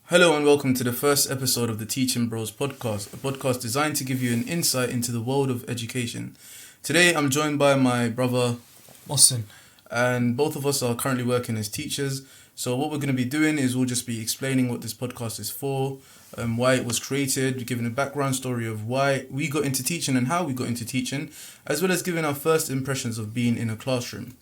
Hello and welcome to the first episode of the Teaching Bros podcast, a podcast designed to give you an insight into the world of education. Today I'm joined by my brother Austin. and both of us are currently working as teachers. So what we're going to be doing is we'll just be explaining what this podcast is for, why it was created, giving a background story of why we got into teaching and how we got into teaching, as well as giving our first impressions of being in a classroom.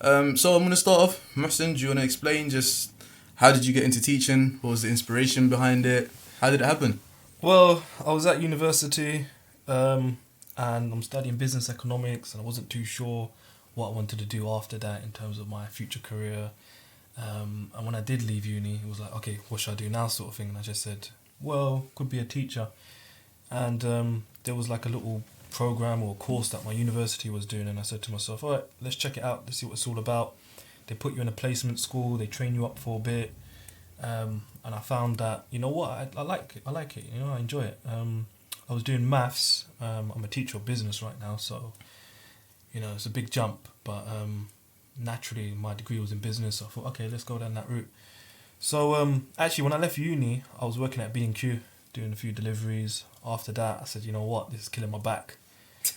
So I'm going to start off. Mohsen, do you want to explain just how did you get into teaching? What was the inspiration behind it? How did it happen? Well, I was at university and I'm studying business economics, and I wasn't too sure what I wanted to do after that in terms of my future career. And when I did leave uni, it was like, okay, what should I do now sort of thing? And I just said, well, could be a teacher. And there was like a little program or course that my university was doing, and I said to myself, all right, let's check it out, let's see what it's all about. They put you in a placement school, they train you up for a bit, and I found that, you know what, I like it, you know, I enjoy it. I was doing maths, I'm a teacher of business right now, so, you know, it's a big jump, but naturally my degree was in business, so I thought, okay, let's go down that route. So actually when I left uni, I was working at B&Q, doing a few deliveries. After that, I said, you know what, this is killing my back.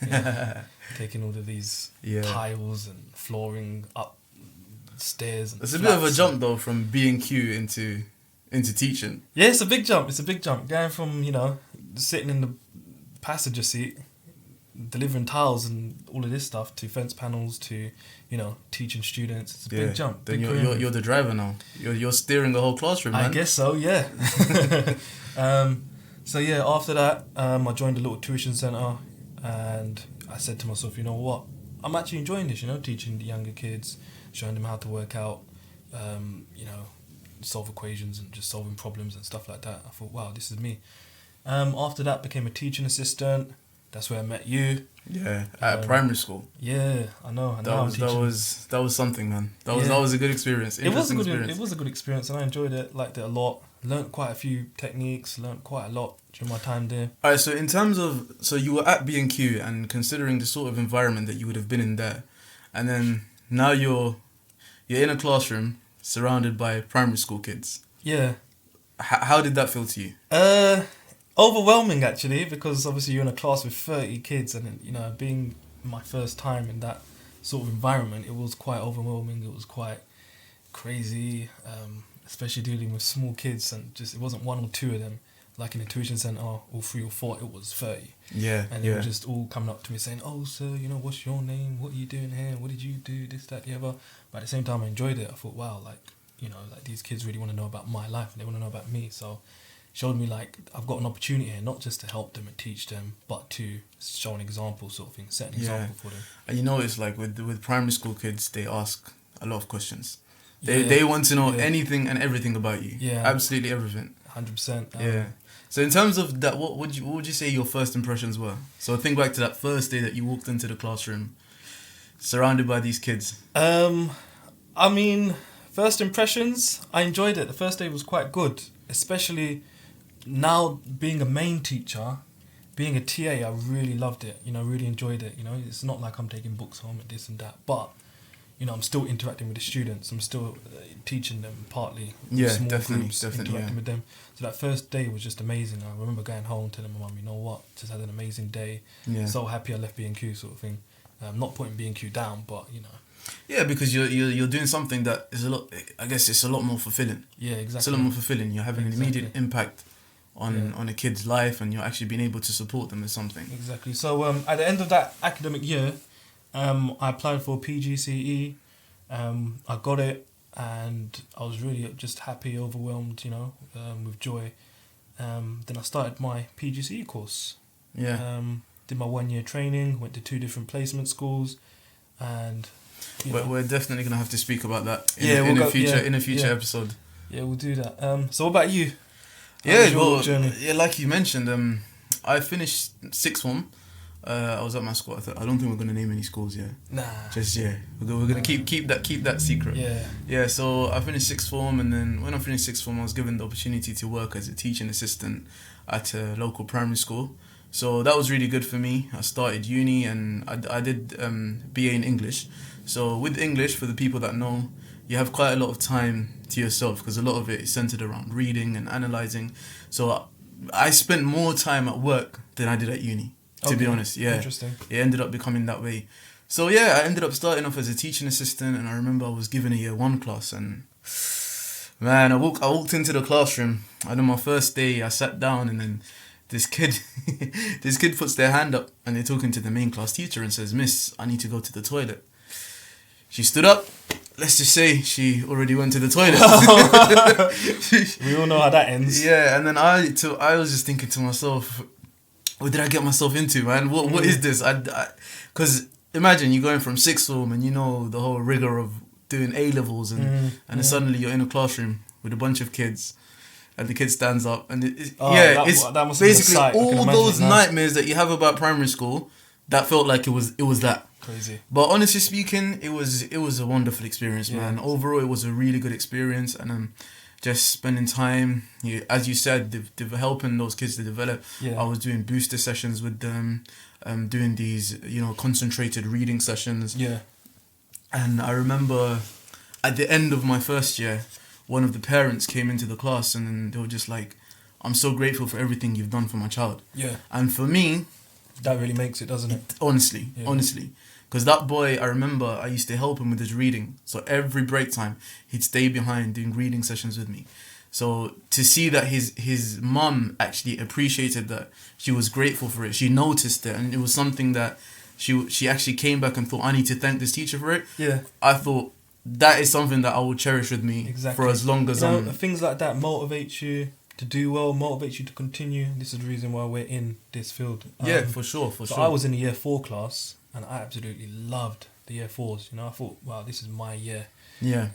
You know, taking all of these tiles and flooring up stairs and It's a bit of a jump though from B&Q into teaching. Yeah, it's a big jump. Going from, you know, sitting in the passenger seat, delivering tiles and all of this stuff, to fence panels, to, you know, teaching students. It's a big jump. Then you're the driver now. You're steering the whole classroom, man. I guess so, yeah. So yeah, after that, I joined a little tuition centre, and I said to myself, you know what, I'm actually enjoying this, you know, teaching the younger kids, showing them how to work out, you know, solve equations and just solving problems and stuff like that. I thought, wow, this is me. After that, became a teaching assistant. That's where I met you. Yeah, at primary school. Yeah, I know. That was something, man. That was a good experience. It was a good experience, and I enjoyed it. Liked it a lot. Learned quite a few techniques. Learned quite a lot during my time there. Alright, so in terms of, so you were at B&Q, and considering the sort of environment that you would have been in there, and then now you're in a classroom surrounded by primary school kids. Yeah. How did that feel to you? Overwhelming actually, because obviously you're in a class with 30 kids, and, you know, being my first time in that sort of environment, it was quite overwhelming. It was quite crazy, especially dealing with small kids, and just, it wasn't one or two of them like in a tuition centre, or 3 or 4. It was 30. Yeah. And they were just all coming up to me saying, oh sir, you know, what's your name, what are you doing here, what did you do, this, that, the other. But at the same time I enjoyed it. I thought, wow, like, you know, like, these kids really want to know about my life, and they want to know about me. So showed me, like, I've got an opportunity here, not just to help them and teach them, but to show an example sort of thing, set an example for them. And you know, it's like with primary school kids, they ask a lot of questions. They want to know anything and everything about you. Yeah. Absolutely everything. 100%. Yeah. So in terms of that, what would you say your first impressions were? So think back to that first day that you walked into the classroom, surrounded by these kids. I mean, first impressions, I enjoyed it. The first day was quite good, especially now being a main teacher, being a TA, I really loved it. You know, really enjoyed it. You know, it's not like I'm taking books home and this and that, but, you know, I'm still interacting with the students. I'm still teaching them partly. Small groups, interacting with them. So that first day was just amazing. I remember going home telling my mum, you know what, just had an amazing day. Yeah. So happy I left B&Q sort of thing. Not putting B&Q down, but, you know. Yeah, because you're doing something that is a lot. I guess it's a lot more fulfilling. Yeah, exactly. It's a lot more fulfilling. You're having an immediate impact on a kid's life, and you're actually being able to support them with something. Exactly. So at the end of that academic year, I applied for PGCE. I got it, and I was really just happy, overwhelmed, you know, with joy. Then I started my PGCE course. Yeah. Did my 1 year training, went to 2 different placement schools, and we're definitely gonna have to speak about that in a future episode. Yeah, we'll do that. So what about you? Journey? Yeah, like you mentioned, I finished sixth form. I was at my school. I don't think we're gonna name any schools yet. Nah. Just we're gonna keep that secret. Yeah. Yeah. So I finished sixth form, and then when I finished sixth form, I was given the opportunity to work as a teaching assistant at a local primary school. So that was really good for me. I started uni, and I did BA in English. So with English, for the people that know, you have quite a lot of time to yourself because a lot of it is centered around reading and analyzing. So I spent more time at work than I did at uni, to be honest. Yeah. Interesting. It ended up becoming that way. So yeah, I ended up starting off as a teaching assistant, and I remember I was given a year 1 class, and man, I walked into the classroom, and on my first day I sat down, and then this kid puts their hand up, and they're talking to the main class teacher and says, "Miss, I need to go to the toilet." She stood up. Let's just say she already went to the toilet. We all know how that ends. Yeah, and then I was just thinking to myself, what did I get myself into, man? What is this? Because imagine you're going from sixth form and you know the whole rigor of doing A levels, and then suddenly you're in a classroom with a bunch of kids, and the kid stands up, and it's that must have been a basically sight. I can all imagine those it now. nightmares that you have about primary school. That felt like it was that. Crazy. But honestly speaking, it was a wonderful experience, man. Overall, it was a really good experience, and just spending time, as you said, helping those kids to develop. Yeah. I was doing booster sessions with them, doing these, concentrated reading sessions. Yeah. And I remember at the end of my first year, one of the parents came into the class, and then they were just like, "I'm so grateful for everything you've done for my child." Yeah. And for me, that really makes it, doesn't it? Honestly. Because that boy, I remember I used to help him with his reading. So every break time, he'd stay behind doing reading sessions with me. So to see that his mum actually appreciated that, she was grateful for it, she noticed it, and it was something that she actually came back and thought, I need to thank this teacher for it. Yeah. I thought that is something that I will cherish with me for as long as things like that motivate you to do well, motivates you to continue. This is the reason why we're in this field. For sure. So I was in the year 4 class, and I absolutely loved the year 4s. I thought, wow, this is my year. Yeah.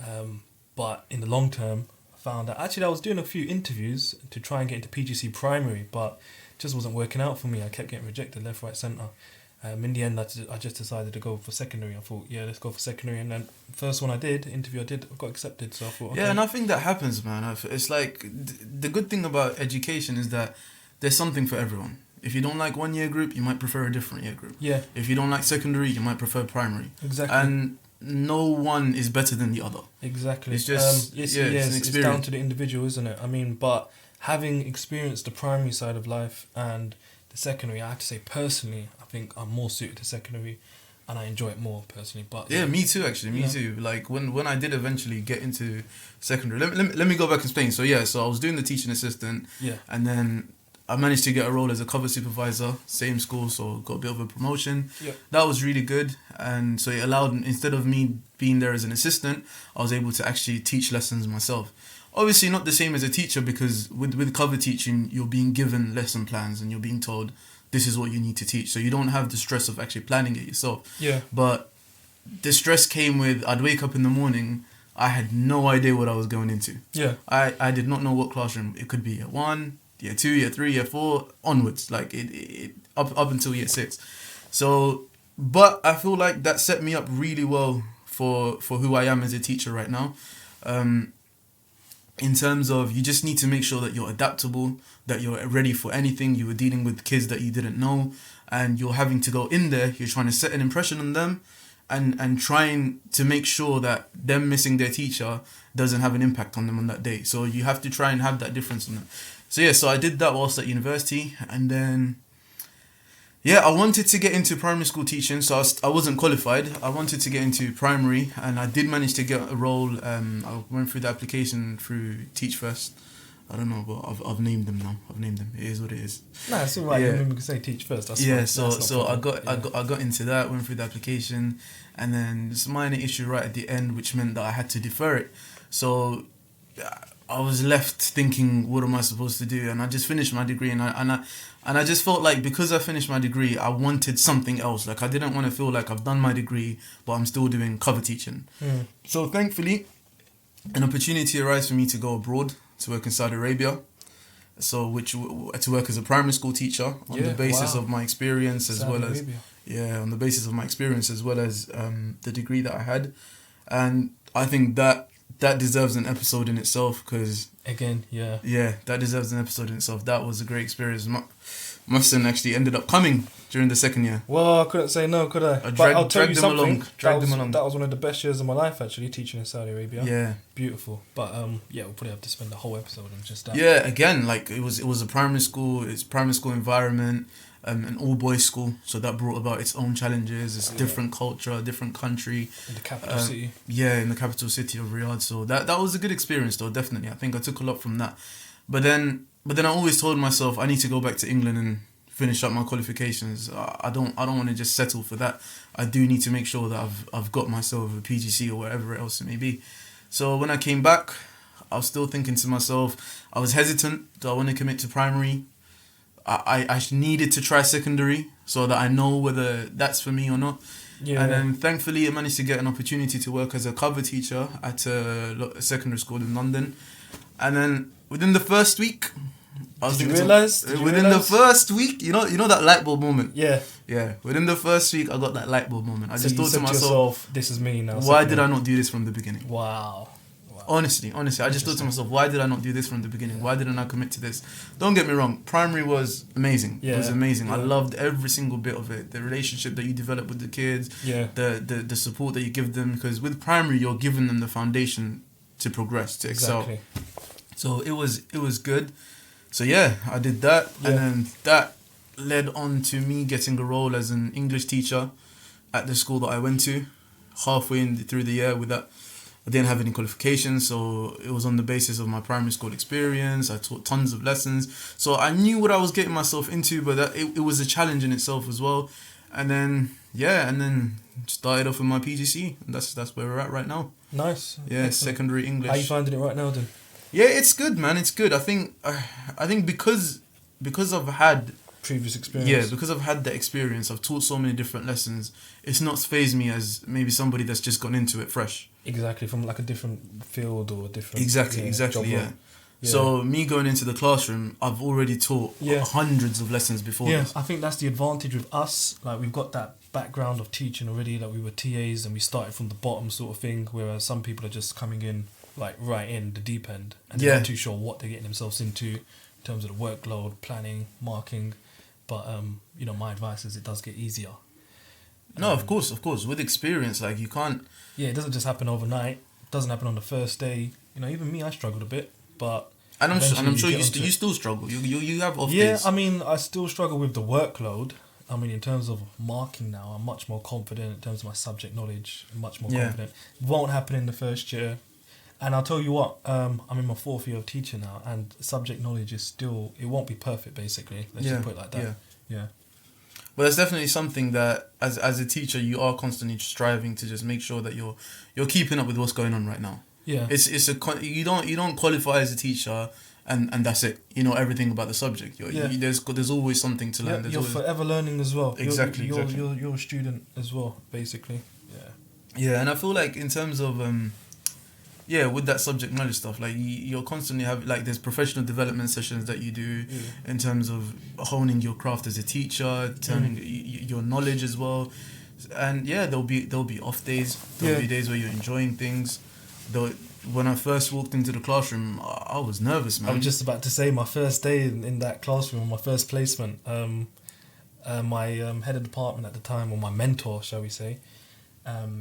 But in the long term, I found that actually I was doing a few interviews to try and get into PGC primary, but it just wasn't working out for me. I kept getting rejected left, right, centre. In the end, I just decided to go for secondary. I thought, yeah, let's go for secondary. And then first one I did, I got accepted. So I thought, okay. Yeah, and I think that happens, man. It's like, the good thing about education is that there's something for everyone. If you don't like one year group, you might prefer a different year group. Yeah. If you don't like secondary, you might prefer primary. Exactly. And no one is better than the other. Exactly. It's just, it's an experience. It's down to the individual, isn't it? I mean, but having experienced the primary side of life and the secondary, I have to say personally, I think I'm more suited to secondary, and I enjoy it more personally. But yeah, me too. Actually, me too. Like when I did eventually get into secondary, let me go back and explain. So I was doing the teaching assistant. Yeah. And then I managed to get a role as a cover supervisor, same school, so got a bit of a promotion. Yeah. That was really good, and so it allowed, instead of me being there as an assistant, I was able to actually teach lessons myself. Obviously not the same as a teacher, because with cover teaching, you're being given lesson plans and you're being told this is what you need to teach. So you don't have the stress of actually planning it yourself. Yeah. But the stress came with, I'd wake up in the morning, I had no idea what I was going into. Yeah. I did not know what classroom. It could be year 1, year 2, year 3, year 4, onwards. Like it up until year 6. So, but I feel like that set me up really well for who I am as a teacher right now. In terms of, you just need to make sure that you're adaptable, that you're ready for anything. You were dealing with kids that you didn't know, and you're having to go in there, you're trying to set an impression on them, and trying to make sure that them missing their teacher doesn't have an impact on them on that day. So you have to try and have that difference in them. So I did that whilst at university, and then I wanted to get into primary school teaching, so I wasn't qualified. I wanted to get into primary, and I did manage to get a role. I went through the application through Teach First. I don't know, but I've named them now. It is what it is. No, it's all right. Yeah. We can say Teach First. That's yeah. Fine. So I got into that. Went through the application, and then this minor issue right at the end, which meant that I had to defer it. So I was left thinking, what am I supposed to do? And I just finished my degree, and I just felt like, because I finished my degree, I wanted something else. Like, I didn't want to feel like I've done my degree, but I'm still doing cover teaching. So thankfully, an opportunity arose for me to go abroad to work in Saudi Arabia. So to work as a primary school teacher on the basis of my experience, as well as on the basis of my experience, as well as the degree that I had. And I think that deserves an episode in itself, because again, that deserves an episode in itself. That was a great experience. my son actually ended up coming during the second year. Well, I couldn't say no, could I? But I'll tell you dragged him something. along. Dragged him along. That was one of the best years of my life, actually, teaching in Saudi Arabia. Yeah. Beautiful. But yeah, we'll probably have to spend the whole episode on just that. Yeah, again, like it was a primary school. It's primary school environment, an all boys school. So that brought about its own challenges. It's different culture, different country. In the capital city. Yeah, in the capital city of Riyadh. So that was a good experience, though. Definitely, I think I took a lot from that. But then I always told myself I need to go back to England and finish up my qualifications. I don't want to just settle for that. I do need to make sure that I've got myself a PGC or whatever else it may be. So when I came back, I was still thinking to myself, I was hesitant. Do I want to commit to primary? I needed to try secondary so that I know whether that's for me or not. Yeah. And then thankfully I managed to get an opportunity to work as a cover teacher at a secondary school in London. And then within the first week, Did you realise? The first week, you know that light bulb moment. Yeah. Yeah. Within the first week, I got that light bulb moment. I So just you thought said to myself, "This is me now." why did I not do this from the beginning? Wow. Honestly, I just thought to myself, why did I not do this from the beginning? Why didn't I commit to this? Don't get me wrong, primary was amazing. Yeah. It was amazing. Yeah. I loved every single bit of it. The relationship that you develop with the kids, Yeah. the support that you give them, because with primary you're giving them the foundation to progress, to excel. Exactly. So it was good. So yeah, I did that, Yeah. and then that led on to me getting a role as an English teacher at the school that I went to. Halfway through the year with that, I didn't have any qualifications, so it was on the basis of my primary school experience. I taught tons of lessons, so I knew what I was getting myself into, but it was a challenge in itself as well. And then started off with my PGC, and that's where we're at right now. Nice. Yeah, Excellent. secondary English. How you finding it right now, then? Yeah, it's good, man. It's good. I think because I've had Previous experience. yeah, because I've had that experience, I've taught so many different lessons. It's not phased me as maybe somebody that's just gone into it fresh. Exactly, from like a different field or a different... Exactly, job yeah. role. Yeah. So me going into the classroom, I've already taught Yeah. hundreds of lessons before Yeah, this. I think that's the advantage with us. Like, we've got that background of teaching already. Like, we were TAs and we started from the bottom sort of thing, whereas some people are just coming in, like, right in the deep end. And they're Yeah. not too sure what they're getting themselves into in terms of the workload, planning, marking. But, my advice is it does get easier. No, of course. With experience, like you can't. Yeah, it doesn't just happen overnight. It doesn't happen on the first day. Even me, I struggled a bit, but... And I'm eventually sure get you onto it. still struggle. You have off Yeah, days. I mean, I still struggle with the workload. I mean, in terms of marking now, I'm much more confident in terms of my subject knowledge. I'm much more Yeah. confident. Won't happen in the first year. And I'll tell you what, I'm in my 4th year of teaching now, and subject knowledge is still... It won't be perfect, basically. Let's just put it like that. Yeah. But that's definitely something that, as a teacher, you are constantly striving to just make sure that you're keeping up with what's going on right now. Yeah. You don't qualify as a teacher and that's it. You know everything about the subject. There's always something to learn. Yeah, you're forever learning as well. Exactly. You're a student as well, basically. Yeah. Yeah, and I feel like in terms of with that subject knowledge stuff, like you're constantly there's professional development sessions that you do in terms of honing your craft as a teacher, turning your knowledge as well, and there'll be off days, there'll be days where you're enjoying things. Though when I first walked into the classroom, I was nervous, man. I was just about to say, my first day in that classroom, my first placement, my head of department at the time, or my mentor, shall we say,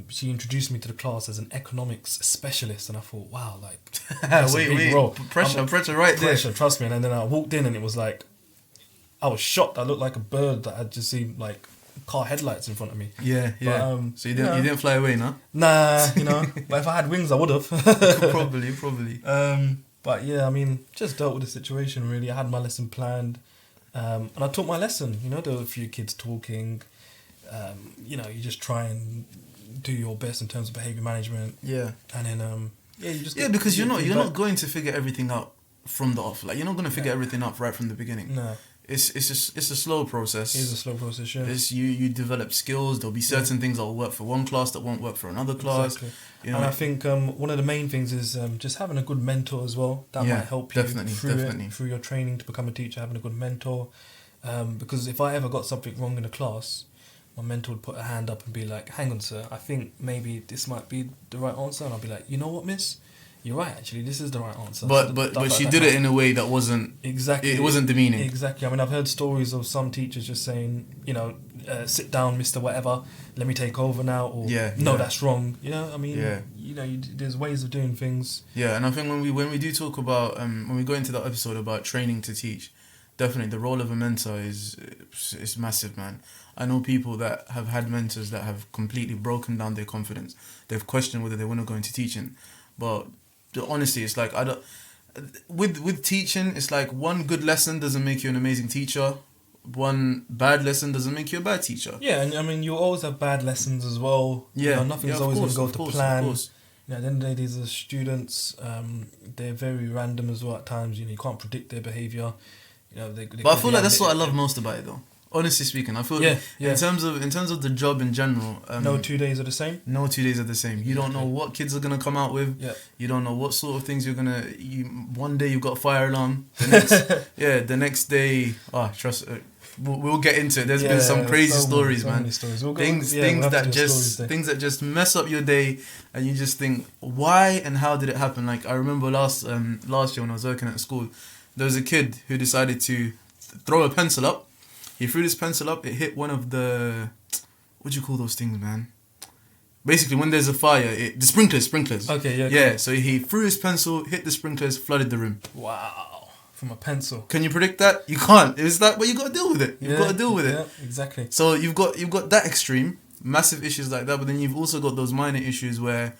she introduced me to the class as an economics specialist, and I thought, wow, like, that's a big role. Pressure right there. Pressure, trust me. And then I walked in, and it was like, I was shocked. I looked like a bird that had just seen like car headlights in front of me. Yeah. But, so you didn't fly away, no? Nah, but if I had wings, I would have. Probably. But yeah, I mean, just dealt with the situation really. I had my lesson planned, and I taught my lesson. There were a few kids talking. You just try and do your best in terms of behavior management. Yeah. And then you just because you're not going to figure everything out from the off. Like you're not going to figure everything out right from the beginning. No. It's a slow process. It is a slow process, yeah. It's you develop skills. There'll be certain things that will work for one class that won't work for another class. Exactly. And I think one of the main things is just having a good mentor as well. That might help you through your training to become a teacher, having a good mentor. Because if I ever got something wrong in a class, my mentor would put a hand up and be like, hang on, sir, I think maybe this might be the right answer. And I'll be like, you know what, miss? you're right. Actually, this is the right answer. But she did it in a way that wasn't exactly. It wasn't demeaning. Exactly. I mean, I've heard stories of some teachers just saying, sit down, Mister Whatever. Let me take over now. Or that's wrong. I mean, there's ways of doing things. Yeah, and I think when we do talk about when we go into that episode about training to teach, definitely the role of a mentor is massive, man. I know people that have had mentors that have completely broken down their confidence. They've questioned whether they want to go into teaching, but honestly, it's like with teaching, it's like one good lesson doesn't make you an amazing teacher. One bad lesson doesn't make you a bad teacher. Yeah, and I mean, you always have bad lessons as well. Yeah, nothing's always going to go to plan. Of course. At the end of the day, these are students. They're very random as well at times. You can't predict their behaviour. But I feel like that's what I love most about it, though. Honestly speaking, I feel in terms of the job in general, no 2 days are the same. No 2 days are the same. You don't know what kids are gonna come out with. Yeah. You don't know what sort of things you're gonna. One day you've got a fire alarm. The next day, trust. We'll get into it. There's been some crazy stories, man. Things that just mess up your day, and you just think, why and how did it happen? Like I remember last year when I was working at school, there was a kid who decided to throw a pencil up. He threw this pencil up. It hit one of the, what do you call those things, man? Basically, when there's a fire, the sprinklers. Okay, yeah. Yeah, so he threw his pencil, hit the sprinklers, flooded the room. Wow, from a pencil. Can you predict that? You can't. It's like, but you got to deal with it. You've got to deal with it. Yeah, exactly. So you've got that extreme, massive issues like that, but then you've also got those minor issues where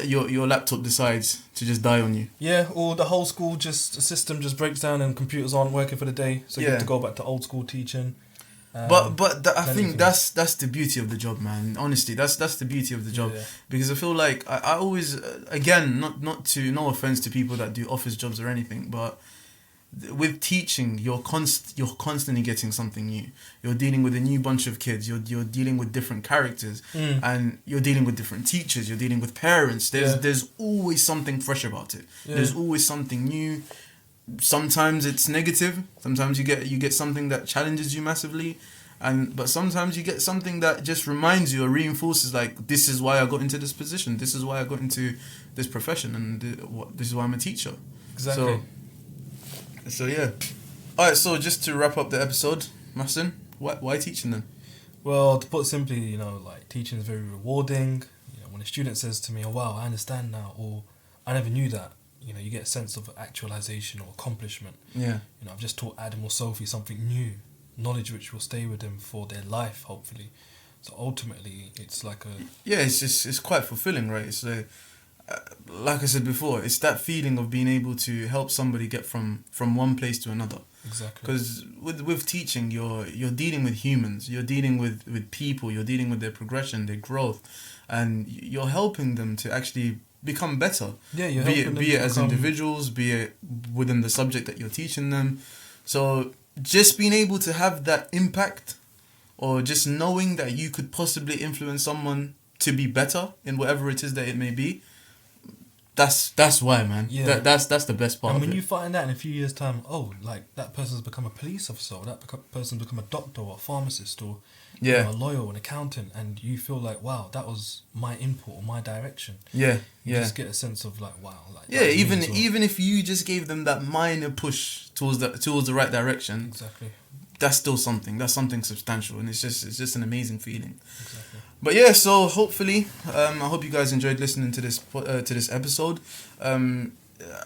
your laptop decides to just die on you. Yeah, or the whole school system just breaks down and computers aren't working for the day, so you have to go back to old school teaching. I think that's the beauty of the job, man. Honestly, that's the beauty of the job, because I feel like I always again no offense to people that do office jobs or anything, but with teaching, you're constantly getting something new. You're dealing with a new bunch of kids. You're dealing with different characters, and you're dealing with different teachers. You're dealing with parents. There's always something fresh about it. Yeah. There's always something new. Sometimes it's negative. Sometimes you get something that challenges you massively, but sometimes you get something that just reminds you or reinforces, like, this is why I got into this position. This is why I got into this profession, and this is why I'm a teacher. Exactly. So yeah. Alright, so just to wrap up the episode, Mahsen, why teaching then? Well, to put simply, like, teaching is very rewarding. When a student says to me, "Oh wow, I understand now," or "I never knew that," you get a sense of actualization or accomplishment. Yeah. I've just taught Adam or Sophie something new, knowledge which will stay with them for their life, hopefully. So ultimately, it's like it's quite fulfilling, right? It's like I said before, it's that feeling of being able to help somebody get from one place to another. Exactly. Because with teaching, you're dealing with humans, you're dealing with people, you're dealing with their progression, their growth, and you're helping them to actually become better. Yeah, you're be it as individuals, be it within the subject that you're teaching them. So just being able to have that impact, or just knowing that you could possibly influence someone to be better in whatever it is that it may be. That's why, man. Yeah. That's the best part. And when you find out in a few years' time, like that person's become a police officer, or that person's become a doctor or a pharmacist, or a lawyer or an accountant, and you feel like, wow, that was my input or my direction. Yeah, you just get a sense of like, wow, like even if you just gave them that minor push towards the right direction. Exactly. That's still something. That's something substantial, and it's just an amazing feeling. Exactly. But yeah, so hopefully, I hope you guys enjoyed listening to this episode.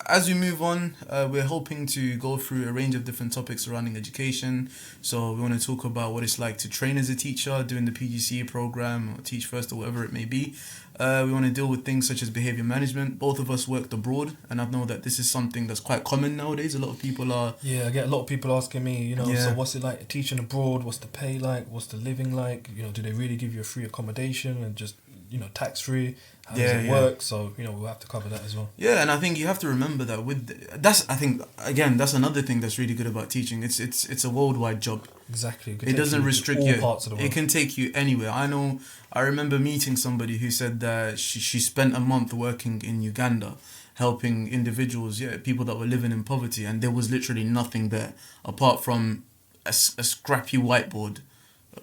As we move on, we're hoping to go through a range of different topics surrounding education. So we want to talk about what it's like to train as a teacher, doing the PGCE program, or Teach First, or whatever it may be. We want to deal with things such as behavior management. Both of us worked abroad, and I know that this is something that's quite common nowadays. A lot of people are... Yeah, I get a lot of people asking me, so what's it like teaching abroad? What's the pay like? What's the living like? Do they really give you a free accommodation and just, tax-free? How does it work? So, we'll have to cover that as well. Yeah, and I think you have to remember that that's another thing that's really good about teaching. It's a worldwide job. Exactly. It doesn't restrict you. Parts of the world. It can take you anywhere. I remember meeting somebody who said that she spent a month working in Uganda, helping individuals, people that were living in poverty, and there was literally nothing there apart from a scrappy whiteboard.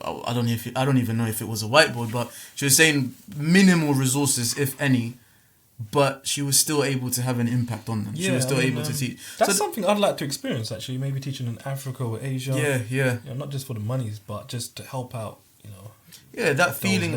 I don't even know if it was a whiteboard, but she was saying minimal resources, if any, but she was still able to have an impact on them. She was still able to teach. That's something I'd like to experience, actually. Maybe teaching in Africa or Asia. Yeah. You know, not just for the monies, but just to help out, you know. Yeah, that feeling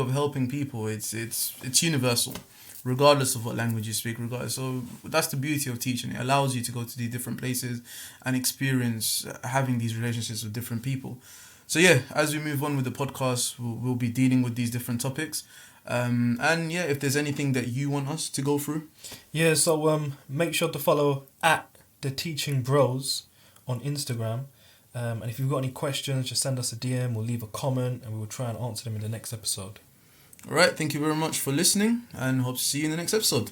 of helping people, it's universal, regardless of what language you speak. So that's the beauty of teaching. It allows you to go to these different places and experience having these relationships with different people. So yeah, as we move on with the podcast, we'll be dealing with these different topics. And yeah, if there's anything that you want us to go through. Yeah, so make sure to follow @TheTeachingBros on Instagram. And if you've got any questions, just send us a DM or leave a comment and we will try and answer them in the next episode. All right, thank you very much for listening and hope to see you in the next episode.